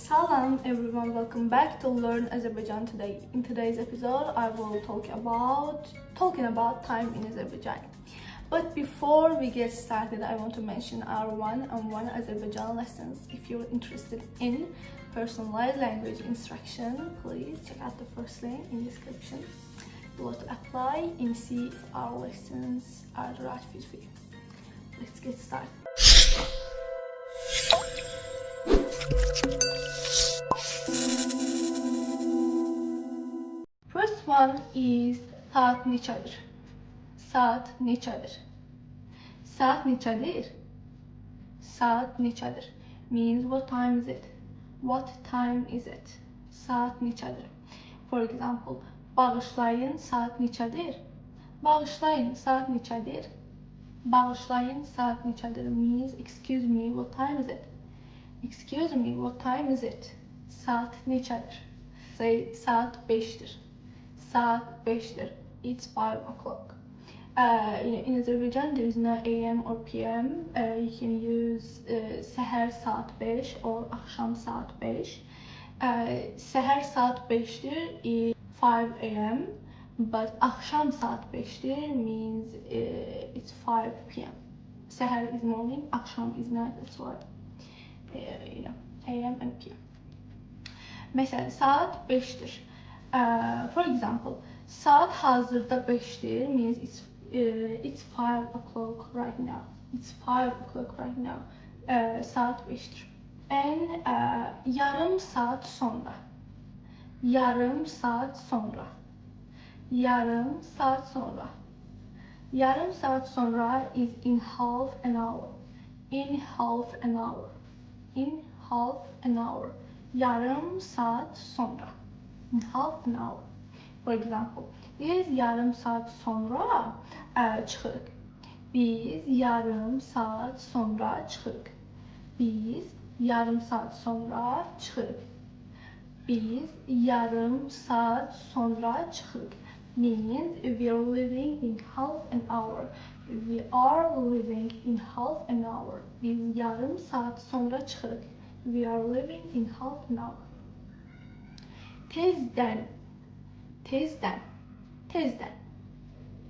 Salam everyone, welcome back to Learn Azerbaijan today. In today's episode, I will talking about time in Azerbaijan. But before we get started, I want to mention our one-on-one Azerbaijan lessons. If you're interested in personalized language instruction, please check out the first link in the description below to apply and see if our lessons are the right fit for you. Let's get started. First one is saat neçədir? Saat neçədir? Saat neçədir? Saat neçədir means what time is it? What time is it? Saat neçədir? For example, bağışlayın saat neçədir? Bağışlayın saat neçədir? Bağışlayın saat neçədir means excuse me, what time is it? Excuse me, what time is it? Saat neçədir? Say saat 5'tir. Saat 5'tir. It's 5 o'clock. In Azerbaijan, there is no AM or PM. You can use səhər saat 5 or akşam saat 5. Səhər saat 5'tir is 5 AM, but akşam saat 5'tir means it's 5 PM. Səhər is morning, akşam is night. That's why AM and PM. Mesela saat 5'tir. For example, saat hazırda 5'tir means it's 5 o'clock right now. It's 5 o'clock right now. Saat 5'tir. And yarım saat sonra. Yarım saat sonra. Yarım saat sonra. Yarım saat sonra is in half an hour. In half an hour. In half an hour. Yarım saat sonra. In half an hour. For example, biz yarım saat sonra çıxırıq. Biz yarım saat sonra çıxırıq. Biz yarım saat sonra çıxırıq. Biz yarım saat sonra çıxırıq means we are living in half an hour. We are living in half an hour. Biz yarım saat sonra çıxırıq. We are living in half an hour. Tezden, tezden, tezden,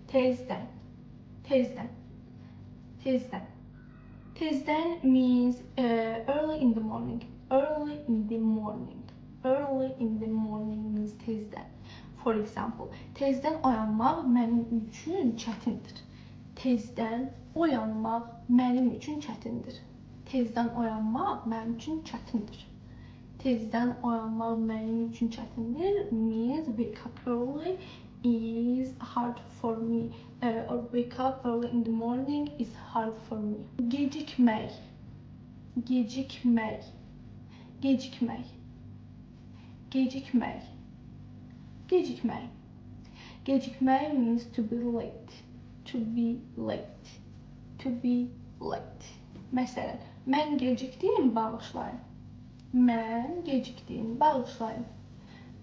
tezden, tezden, tezden. Tezden means early in the morning. Early in the morning. Early in the morning means tezden. For example, tezden oyanmaq mənim üçün çətindir. Tezden oyanmaq mənim üçün çətindir. Tezden oyanmaq mənim üçün çətindir. Tezden oyanmaq mənim üçün çətindir means wake up early is hard for me. Or wake up early in the morning is hard for me. Gecikmək. Gecikmək. Gecikmək. Gecikmək. Gecikmək. Gecikmək means to be late. To be late. To be late. Məsələn, mən gecikdim, bağışlayın. Mən gecikdim, bağışlayın.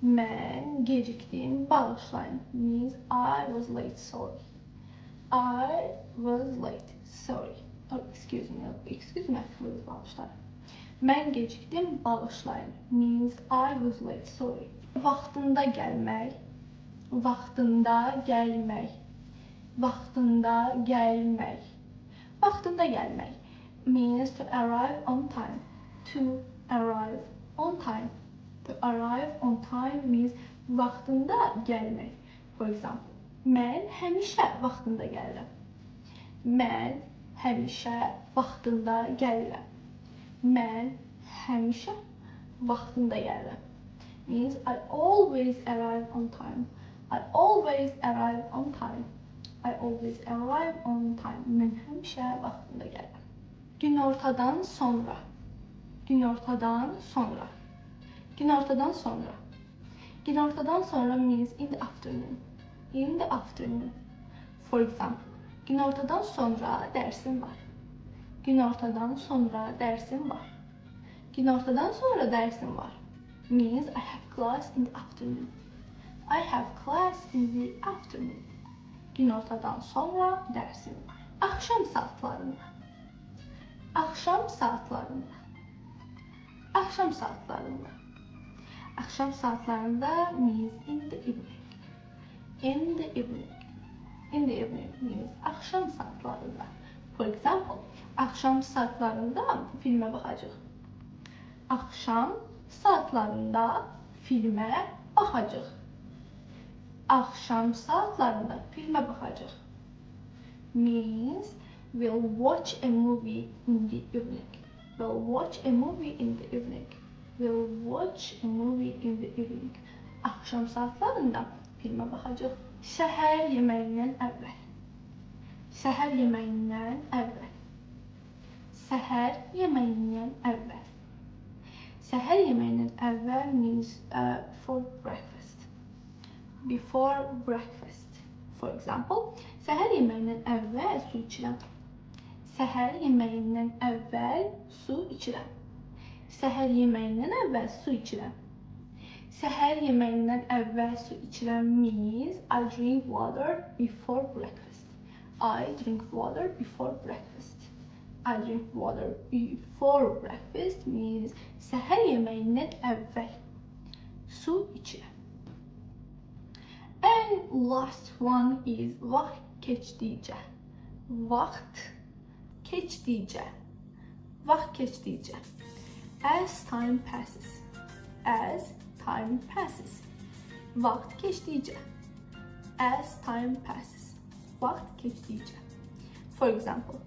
Mən gecikdim, bağışlayın means I was late, sorry. I was late, sorry. Or excuse me, bağışlayın. Mən gecikdim, bağışlayın means I was late, sorry. Vaxtında gəlmək, vaxtında gəlmək, vaxtında gəlmək. Vaxtında gəlmək means to arrive on time. To arrive on time. To arrive on time means vaxtında gəlmək. For example, mən həmişə vaxtında gəlirəm. Mən həmişə vaxtında gəlirəm. Mən həmişə vaxtında gəlirəm means I always arrive on time. I always arrive on time. I always arrive on time. Mən həmişə vaxtında gəlirəm. Günortadan sonra. Günortadan sonra. Günortadan sonra. Günortadan sonra means in the afternoon. In the afternoon. For example, günortadan sonra dersim var. Günortadan sonra dersim var. Günortadan sonra dersim var means I have class in the afternoon. I have class in the afternoon. Günortadan sonra dersim var. Akşam saatlarında. Akşam saatlarında. Akşam saatlarında. Akşam saatlarında means in the evening. In the evening. In the evening means akşam saatlarında. For example, akşam saatlarında filme bakacağıq. Akşam saatlarında filme bakacağıq. Akşam saatlarında filme bakacağıq. Means we'll watch a movie in the evening. We'll watch a movie in the evening. We'll watch a movie in the evening. Akşam saatlarında filme bakacağıq. Səhər yeməyindən əvvəl. Səhər yeməyindən əvvəl. Səhər yeməyindən əvvəl. Səhər yeməyindən əvvəl means for breakfast. Before breakfast. For example, səhər yeməyindən əvvəl su içirəm. Səhər yeməyindən əvvəl su içirəm. Səhər yeməyindən əvvəl su içirəm. Səhər yeməyindən əvvəl su içirəm means I drink water before breakfast. I drink water before breakfast. I drink water before breakfast means səhər yeməyindən əvvəl su içirəm. And last one is vaxt keçdikcə. Vaxt keçdikcə. Vaxt keçdikcə. As time passes. As time passes. Vaxt keçdikcə. As time passes. Vaxt keçdikcə. For example,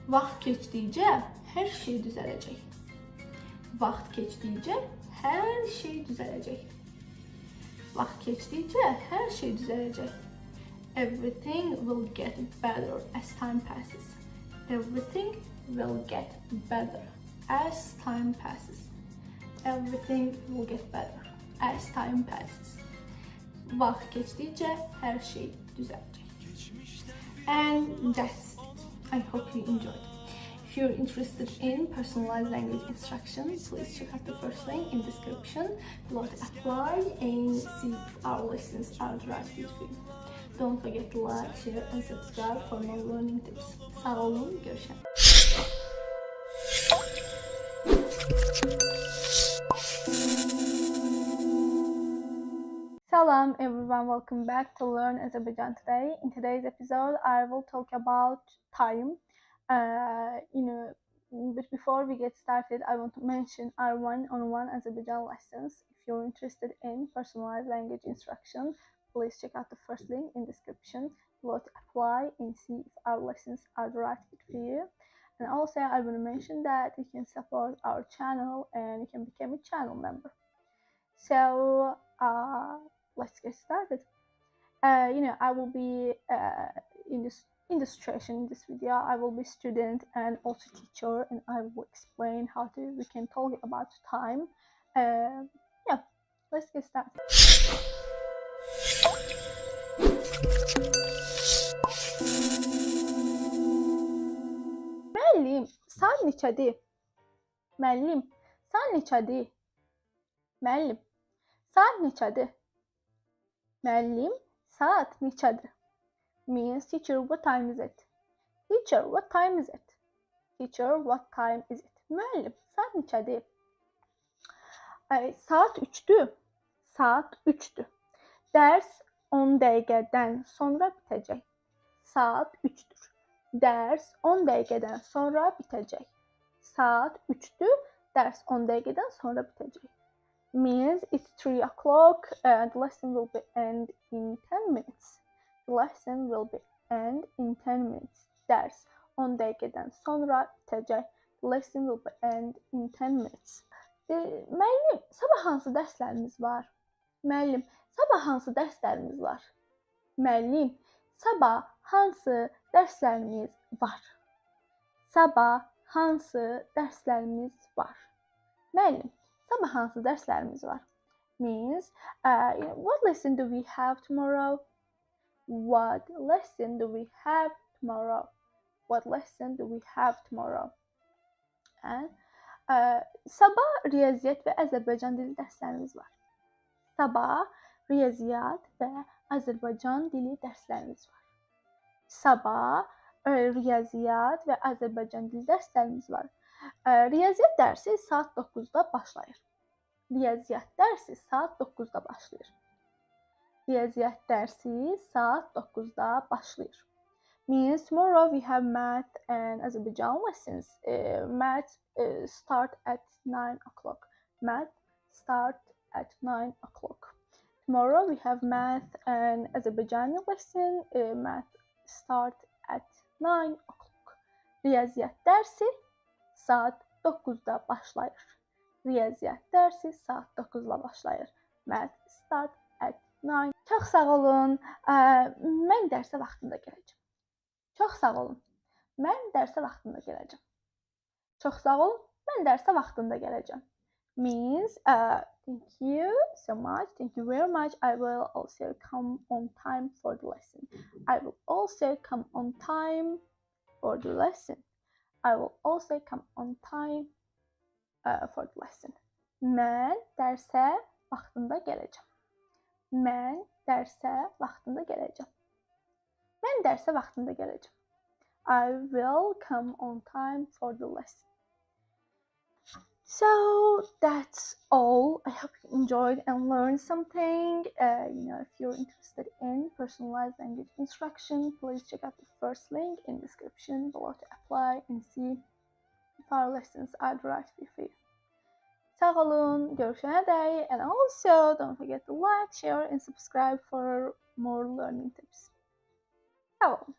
vaxt keçdikcə hər şey düzələcək. Vaxt keçdikcə hər şey düzələcək. Vaxt keçdikcə hər şey düzələcək. Everything will get better as time passes. Everything will get better as time passes. Everything will get better as time passes. Vaxt keçdikcə hər şey düzələcək. And that's it. I hope you enjoyed. If you're interested in personalized language instruction, please check out the first link in description below to apply and see if our lessons are the right fit for you. Don't forget to like, share and subscribe for more learning tips. Sağ olun, görüşürüz. Salam everyone, welcome back to Learn Azerbaijan today. In today's episode, I will talk about time. But before we get started, I want to mention our one-on-one Azerbaijan lessons. If you're interested in personalized language instruction, please check out the first link in description below to apply and see if our lessons are the right fit for you. And also, I want to mention that you can support our channel and you can become a channel member. So let's get started. I will be in this illustration in this video. I will be student and also teacher, and I will explain how we can talk about time. Let's get started. Müəllim, saat neçədir? Müəllim, saat neçədir? Müəllim, saat neçədir? Müəllim, saat neçədir? Means teacher, what time is it? Teacher, what time is it? Teacher, what time is it? Müəllim, saat neçədir? Saat 3'dür. Saat 3'dür. Dərs 10 dəqiqədən sonra bitəcək. Saat 3'dür. Dərs 10 dəqiqədən sonra bitəcək. Saat 3'dür. Dərs 10 dəqiqədən sonra bitəcək. Means it's 3 o'clock and the lesson will be end in 10 minutes. The lesson will be end in 10 minutes. Dərs 10 dəqiqədən sonra bitəcək. The lesson will be end in 10 minutes. Müəllim, sabah hansı dərslərimiz var? Müəllim, sabah hansı dərslərimiz var? Müəllim, sabah hansı dərslərimiz var? Sabah hansı dərslərimiz var? Müəllim, sabah hansı dərslərimiz var? Means, what lesson do we have tomorrow? What lesson do we have tomorrow? What lesson do we have tomorrow? And sabah riyaziyyat və Azərbaycan dili dərslərimiz var. Sabah riyaziyyat və Azərbaycan dili dərslərimiz var. Sabah riyaziyyat və Azərbaycan dili dərslərimiz var. Riyaziyyat dərsi saat 9-da başlayır. Riyaziyyat dərsi saat 9-da başlayır. Riyaziyyat dərsi saat 9-da başlayır. Means tomorrow we have math and Azerbaijan lessons. Math start at 9 o'clock. Math start at 9 o'clock. Tomorrow we have math and Azerbaijani lesson. Math start at 9 o'clock. Riyaziyyat dərsi saat 9-da başlayır. Riyaziyyat dərsi saat 9-da başlayır. Math start at 9. Çox sağ olun. Mən dərsə vaxtında gələcəm. Çox sağ olun. Mən dərsə vaxtında gələcəm. Çox sağ olun. Mən dərsə vaxtında gələcəm. Means thank you so much. Thank you very much. I will also come on time for the lesson. I will also come on time for the lesson. I will also come on time for the lesson. Mən dərsə vaxtında gələcəm. Mən dərsə vaxtında gələcəm. Mən dərsə vaxtında gələcəm. I will come on time for the lesson. So that's all. I hope you enjoyed and learned something. If you're interested in personalized language instruction, please check out the first link in the description below to apply and see if our lessons are the right fit for you. Sağ olun, görüşene dek, and also don't forget to like, share, and subscribe for more learning tips. Sağ olun.